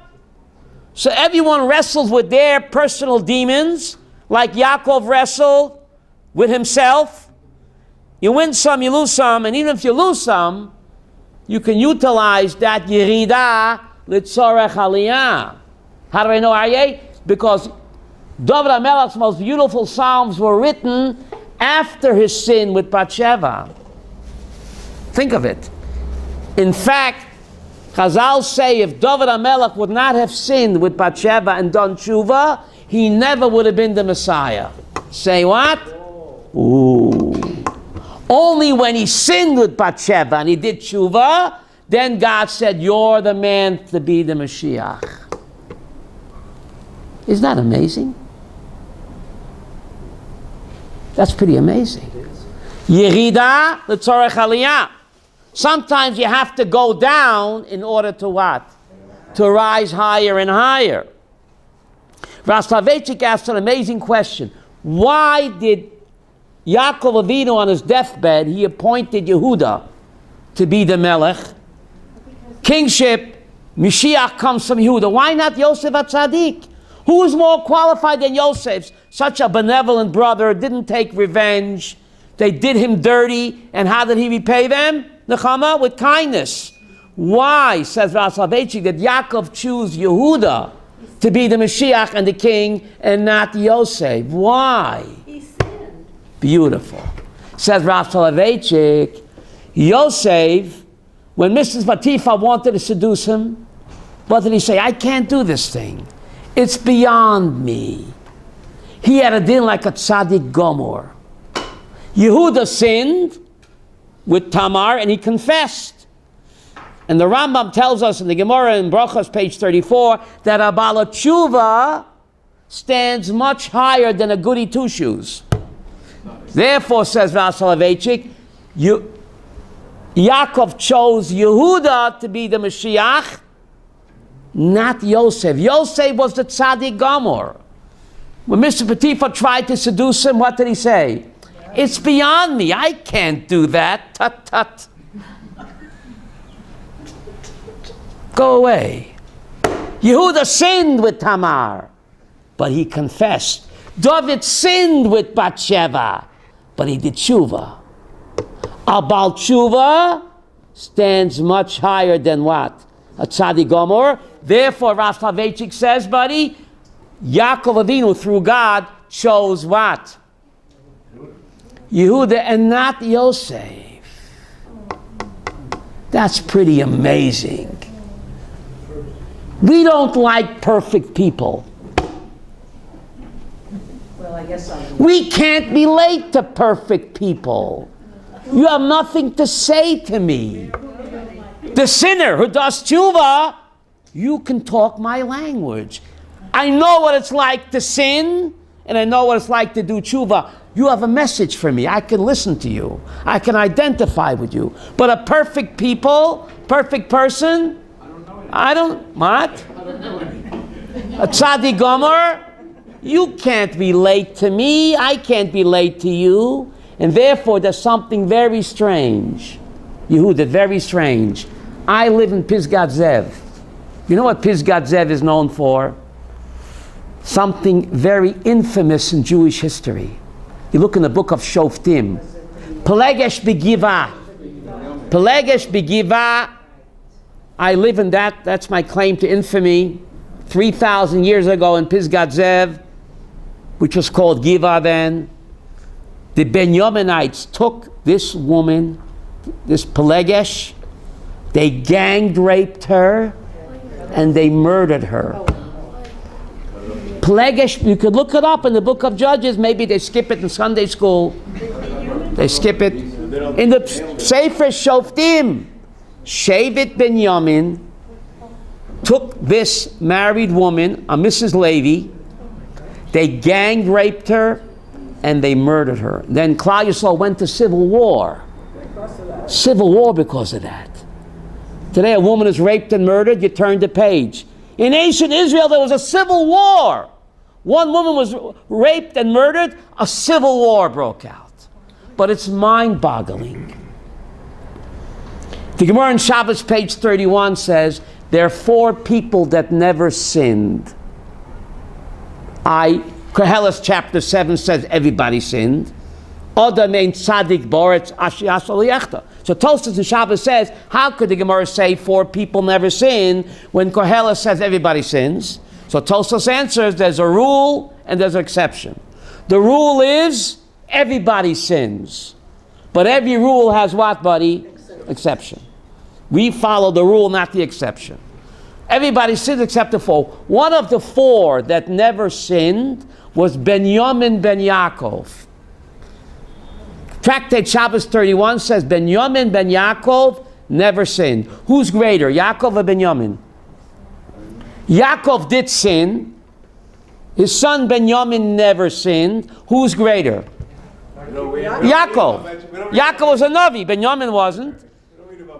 S1: So everyone wrestles with their personal demons, like Yakov wrestled with himself. You win some, you lose some, and even if you lose some, you can utilize that yerida litzorech aliyah. How do I know Aryeh? Because David HaMelech's most beautiful psalms were written after his sin with Bathsheba. Think of it. In fact, Chazal say if David HaMelech would not have sinned with Bathsheba and done tshuva, he never would have been the Messiah. Say what? Ooh. Only when he sinned with Bathsheba and he did tshuva, then God said, you're the man to be the Mashiach. Isn't that amazing? That's pretty amazing. Yerida l'tzorech aliyah. Sometimes you have to go down in order to what? To rise higher and higher. Rav Soloveitchik asked an amazing question. Why did Yaakov Avinu on his deathbed, he appointed Yehuda to be the Melech? Kingship, Mashiach comes from Yehuda. Why not Yosef HaTzadik? Who is more qualified than Yosef? Such a benevolent brother, didn't take revenge. They did him dirty, and how did he repay them? Nechama, with kindness. Why, says Rav Soloveitchik, did Yaakov choose Yehuda to be the Mashiach and the king and not Yosef. Why?
S8: He sinned.
S1: Beautiful. Says Rav Soloveitchik, Yosef, when Mrs. Potiphar wanted to seduce him, what did he say? I can't do this thing. It's beyond me. He had a din like a tzaddik gomor. Yehuda sinned with Tamar and he confessed. And the Rambam tells us in the Gemara in Brachos, page 34, that a Baal Tshuva stands much higher than a goody two-shoes. Therefore, says Rav Soloveitchik, Yakov chose Yehuda to be the Mashiach, not Yosef. Yosef was the tzaddik gomor. When Mr. Potiphar tried to seduce him, what did he say? It's beyond me. I can't do that. Tut, tut. Go away. Yehuda sinned with Tamar, but he confessed. David sinned with Bathsheba, but he did tshuva. A Baal tshuva stands much higher than what? A tzaddik gomor. Therefore, Rav Soloveitchik says, buddy, Yaakov Avinu, through God, chose what? Yehuda and not Yosef. That's pretty amazing. We don't like perfect people.
S8: Well, I guess
S1: we can't relate to perfect people. You have nothing to say to me. The sinner who does tshuva, you can talk my language. I know what it's like to sin, and I know what it's like to do tshuva. You have a message for me. I can listen to you. I can identify with you. But a perfect people, perfect person, what? A tzaddik gomer, you can't relate to me. I can't relate to you. And therefore, there's something very strange. Yehuda, very strange. I live in Pisgat Zev. You know what Pisgat Zev is known for? Something very infamous in Jewish history. You look in the book of Shoftim. Pelegesh Begiva. Pelegesh Begiva. I live in that. That's my claim to infamy. 3,000 years ago in Pisgat Zev, which was called Giva then, the Benyaminites took this woman, this Pelegesh, they gang raped her, and they murdered her. Pelegesh, you could look it up in the book of Judges. Maybe they skip it in Sunday school. They skip it. In the Sefer Shoftim, Shevet Benyamin took this married woman, a Mrs. Levy, they gang raped her, and they murdered her. Then Klal Yisrael went to civil war. Civil war because of that. Today a woman is raped and murdered, you turn the page. In ancient Israel there was a civil war. One woman was raped and murdered, a civil war broke out. But it's mind-boggling. The Gemara in Shabbos, page 31 says, there are 4 people that never sinned. Koheles chapter 7 says everybody sinned. Adam ein tzaddik boretz ashias aliyechta. So Tosfos in Shabbos says, how could the Gemara say 4 people never sin when Koheles says everybody sins? So Tosfos answers, there's a rule and there's an exception. The rule is everybody sins. But every rule has what, buddy? Exception. We follow the rule, not the exception. Everybody sins except the 4. One of the 4 that never sinned was Benyamin ben Yakov. Tractate Shabbos 31 says Benyamin ben Yakov never sinned. Who's greater, Yakov or Benyamin? Yakov did sin. His son Benyamin never sinned. Who's greater? Yakov. Yakov was a Navi. Benyamin wasn't.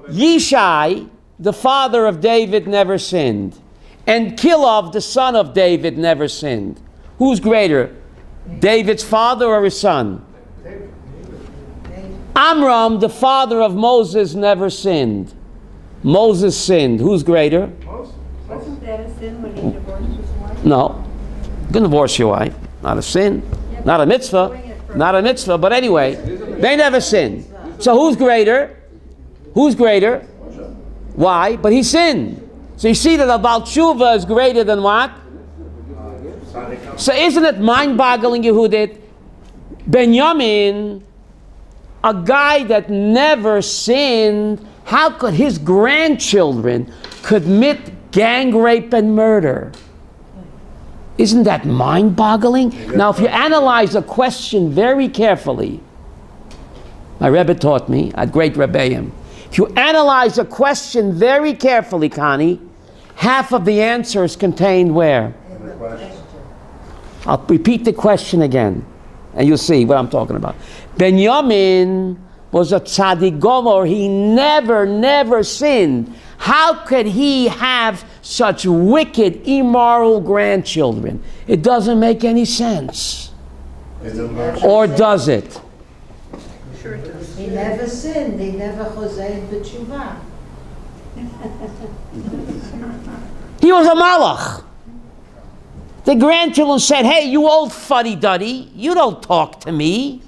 S1: Yishai, the father of David, never sinned. And Kilov, the son of David, never sinned. Who's greater? David's father or his son? Amram, the father of Moses, never sinned. Moses sinned. Who's greater?
S3: Wasn't that a sin when he divorced his wife?
S1: No. You can divorce your wife. Not a sin. Not a mitzvah. Not a mitzvah. But anyway, they never sinned. So who's greater? Who's greater? Why? But he sinned. So you see that a Baal Tshuva is greater than what? So isn't it mind-boggling, Yehudit? Benjamin, a guy that never sinned, how could his grandchildren commit gang rape and murder? Isn't that mind-boggling? Now, if you analyze a question very carefully, my Rebbe taught me, at great Rebbeim, if you analyze a question very carefully, Connie, half of the answer is contained where? I'll repeat the question again, and you'll see what I'm talking about. Benjamin was a tzaddik gomor. He never sinned. How could he have such wicked, immoral grandchildren? It doesn't make any sense. Or does it?
S8: He never sinned. He never chosein b'tshuva.
S1: He was a malach. The grandchildren said, hey, you old fuddy-duddy, you don't talk to me.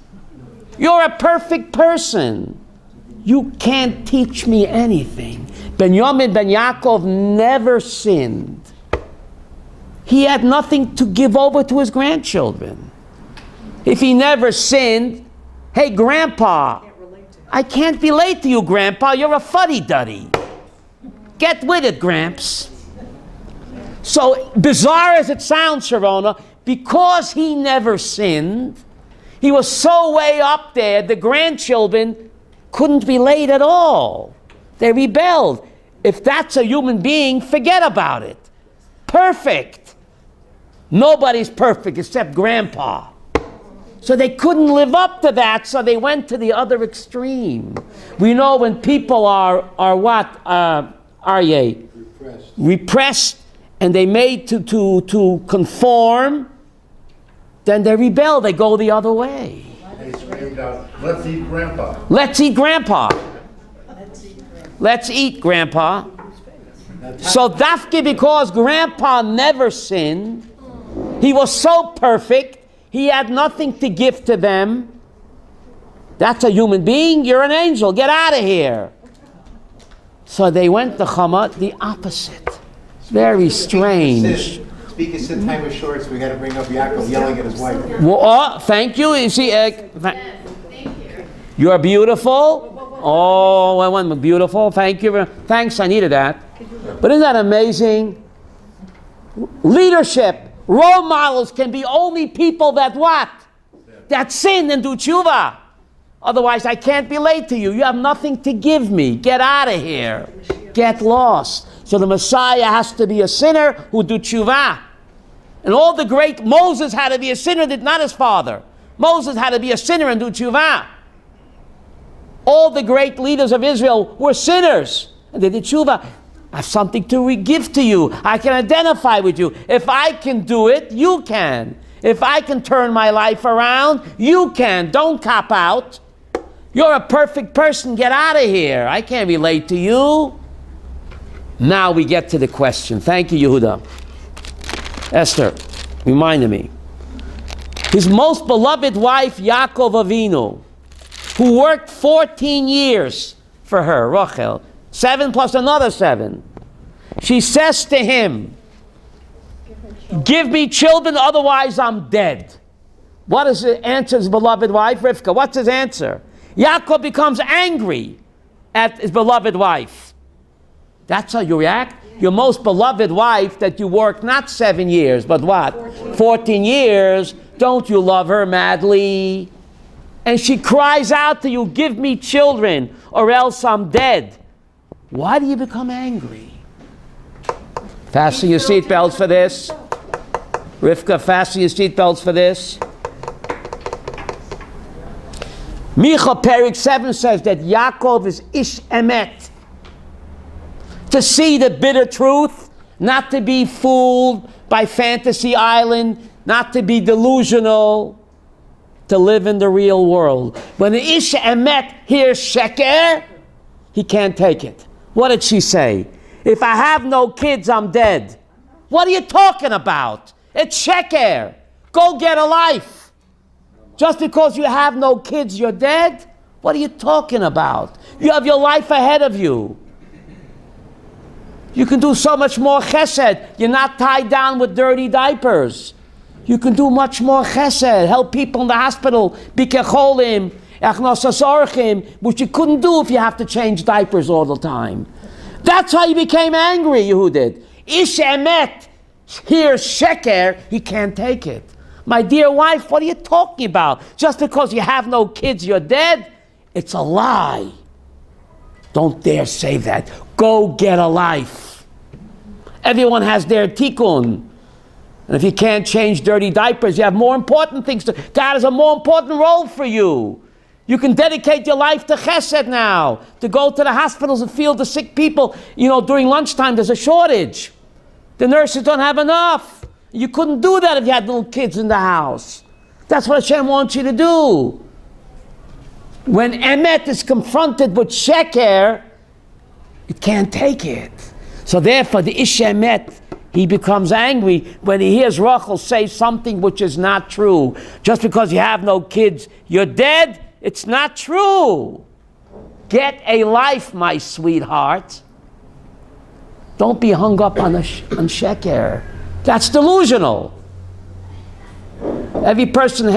S1: You're a perfect person. You can't teach me anything. Benjamin ben Yakov never sinned. He had nothing to give over to his grandchildren. If he never sinned, hey, Grandpa, I can't relate to you, Grandpa. You're a fuddy-duddy. Get with it, Gramps. So, bizarre as it sounds, Sharona, because he never sinned, he was so way up there, the grandchildren couldn't relate at all. They rebelled. If that's a human being, forget about it. Perfect. Nobody's perfect except Grandpa. So they couldn't live up to that, so they went to the other extreme. We know when people are what? Are ye? Repressed, and they made to conform, then they rebel, they go the other way.
S2: They screamed out, let's eat Grandpa.
S1: Let's eat Grandpa. Let's eat Grandpa. So Dafke, because Grandpa never sinned, he was so perfect, he had nothing to give to them. That's a human being, you're an angel, get out of here. So they went to Chama the opposite. It's very strange.
S10: Speaking since time is short, so we got to bring up Yakov yelling at his wife.
S1: Well, thank you. You see, you're beautiful. Oh, I want beautiful. Thank you. Thanks, I needed that. But isn't that amazing? Leadership, role models can be only people that what? That sin and do tshuva. Otherwise, I can't relate to you. You have nothing to give me. Get out of here. Get lost. So the Messiah has to be a sinner who do tshuva. And all the great, Moses had to be a sinner, not his father. Moses had to be a sinner and do tshuva. All the great leaders of Israel were sinners. And they did tshuva. I have something to give to you. I can identify with you. If I can do it, you can. If I can turn my life around, you can. Don't cop out. You're a perfect person. Get out of here. I can't relate to you. Now we get to the question. Thank you, Yehuda. Esther reminded me. His most beloved wife, Yaakov Avinu, who worked 14 years for her, Rachel, 7 plus another 7. She says to him, give me children, otherwise I'm dead. What is the answer his beloved wife, Rivka? What's his answer? Yaakov becomes angry at his beloved wife. That's how you react? Your most beloved wife that you worked not 7 years, but what? 14 years. Don't you love her madly? And she cries out to you, give me children or else I'm dead. Why do you become angry? Fasten your seatbelts for this. Rivka, fasten your seatbelts for this. Micha Perik 7 says that Yaakov is ish emet. To see the bitter truth, not to be fooled by fantasy island, not to be delusional, to live in the real world. When the ish emet hears sheker, he can't take it. What did she say? If I have no kids, I'm dead. What are you talking about? It's sheker. Go get a life. Just because you have no kids, you're dead? What are you talking about? You have your life ahead of you. You can do so much more chesed. You're not tied down with dirty diapers. You can do much more chesed, help people in the hospital, bikecholim, echnos orchim, which you couldn't do if you have to change diapers all the time. That's how you became angry, Yehudit. Ish emet hears sheker, he can't take it. My dear wife, what are you talking about? Just because you have no kids, you're dead? It's a lie. Don't dare say that. Go get a life. Everyone has their tikkun. And if you can't change dirty diapers, you have more important things to... God has a more important role for you. You can dedicate your life to chesed now, to go to the hospitals and feel the sick people. During lunchtime, there's a shortage. The nurses don't have enough. You couldn't do that if you had little kids in the house. That's what Hashem wants you to do. When emet is confronted with sheker, it can't take it. So therefore, the ish emet, he becomes angry when he hears Rachel say something which is not true. Just because you have no kids, you're dead? It's not true. Get a life, my sweetheart. Don't be hung up on sheker. That's delusional. Every person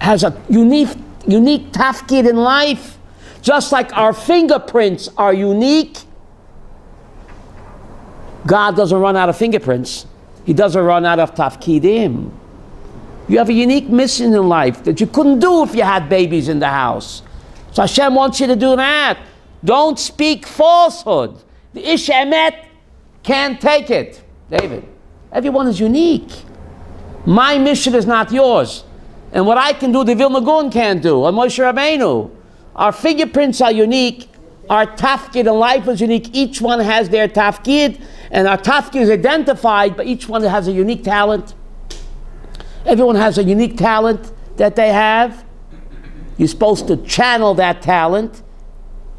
S1: has a unique tafkid in life. Just like our fingerprints are unique, God doesn't run out of fingerprints. He doesn't run out of tafkidim. You have a unique mission in life that you couldn't do if you had babies in the house. So Hashem wants you to do that. Don't speak falsehood. The ish emet can't take it. David, everyone is unique. My mission is not yours. And what I can do, the Vilna Gaon can't do, or Moshe Rabbeinu. Our fingerprints are unique. Our tafkid in life is unique. Each one has their tafkid, and our tafkid is identified, but each one has a unique talent. Everyone has a unique talent that they have. You're supposed to channel that talent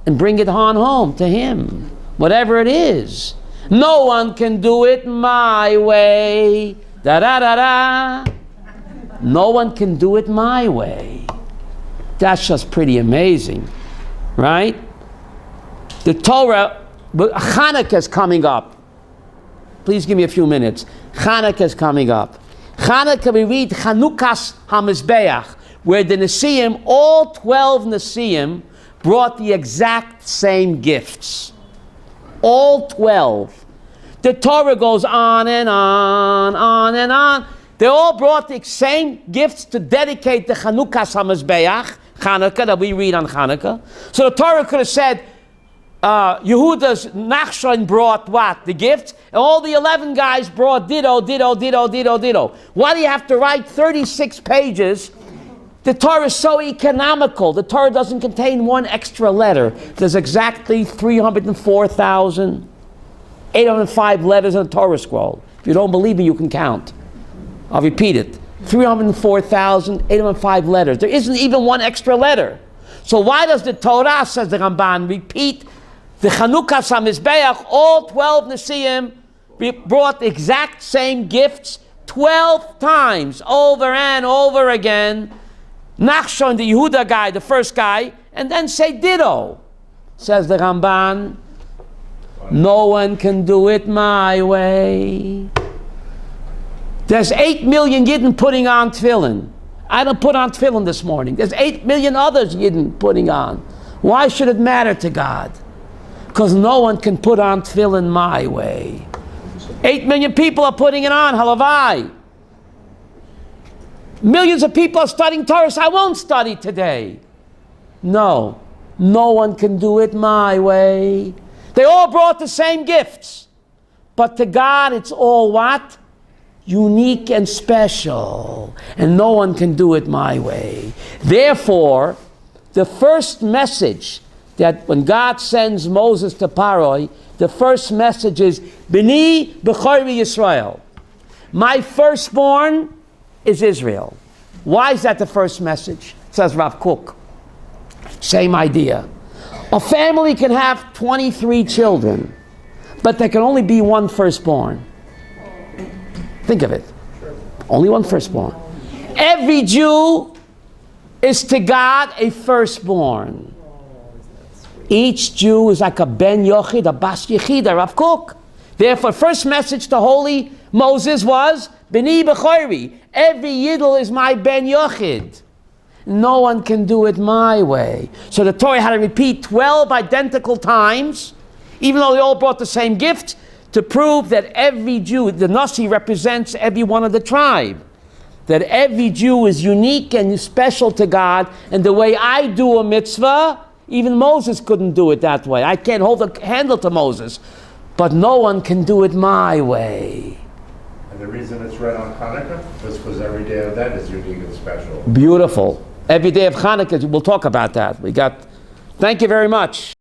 S1: and bring it on home to Him, whatever it is. No one can do it my way. Da-da-da-da. No one can do it my way. That's just pretty amazing, right? The Torah, Chanukah is coming up. Please give me a few minutes. Chanukah is coming up. Chanukah, we read Chanukas HaMizbeach, where the Nesiim, all 12 Nesiim, brought the exact same gifts. All 12. The Torah goes on and on and on. They all brought the same gifts to dedicate the Chanukas HaMizbeach, Chanukah, that we read on Chanukah. So the Torah could have said, Yehuda's Nachshon brought what? The gifts. And all the 11 guys brought ditto, ditto, ditto, ditto, ditto. Why do you have to write 36 pages? The Torah is so economical. The Torah doesn't contain one extra letter. There's exactly 304,805 letters in the Torah scroll. If you don't believe me, you can count. I'll repeat it. 304,805 letters. There isn't even one extra letter. So why does the Torah, says the Ramban, repeat the Chanukas HaMizbeach? All 12 Nesiim brought the exact same gifts 12 times, over and over again. Nachshon, the Yehuda guy, the first guy, and then say ditto. Says the Ramban, no one can do it my way. There's 8 million Yidden putting on tefillin. I don't put on tefillin this morning. There's 8 million others Yidden putting on. Why should it matter to God? Because no one can put on tefillin my way. 8 million people are putting it on, halavai. Millions of people are studying Torah, so I won't study today. No one can do it my way. They all brought the same gifts. But to God, it's all what? Unique and special. And no one can do it my way. Therefore, the first message that when God sends Moses to Paroi, the first message is, B'ni b'chori Yisrael. My firstborn is Israel. Why is that the first message? Says Rav Kook. Same idea. A family can have 23 children, but there can only be one firstborn. Think of it. Only one firstborn. Every Jew is to God a firstborn. Each Jew is like a ben yochid, a bas yechida, Rav Kook. Therefore, first message to holy Moses was, B'ni b'chayri, every Yidel is my Ben Yochid. No one can do it my way. So the Torah had to repeat 12 identical times, even though they all brought the same gift, to prove that every Jew, the Nasi represents every one of the tribe, that every Jew is unique and special to God, and the way I do a mitzvah, even Moses couldn't do it that way. I can't hold a candle to Moses, but no one can do it my way.
S2: And the reason it's read on Hanukkah is because every day of that is unique and special.
S1: Beautiful. Every day of Hanukkah, we'll talk about that. Thank you very much.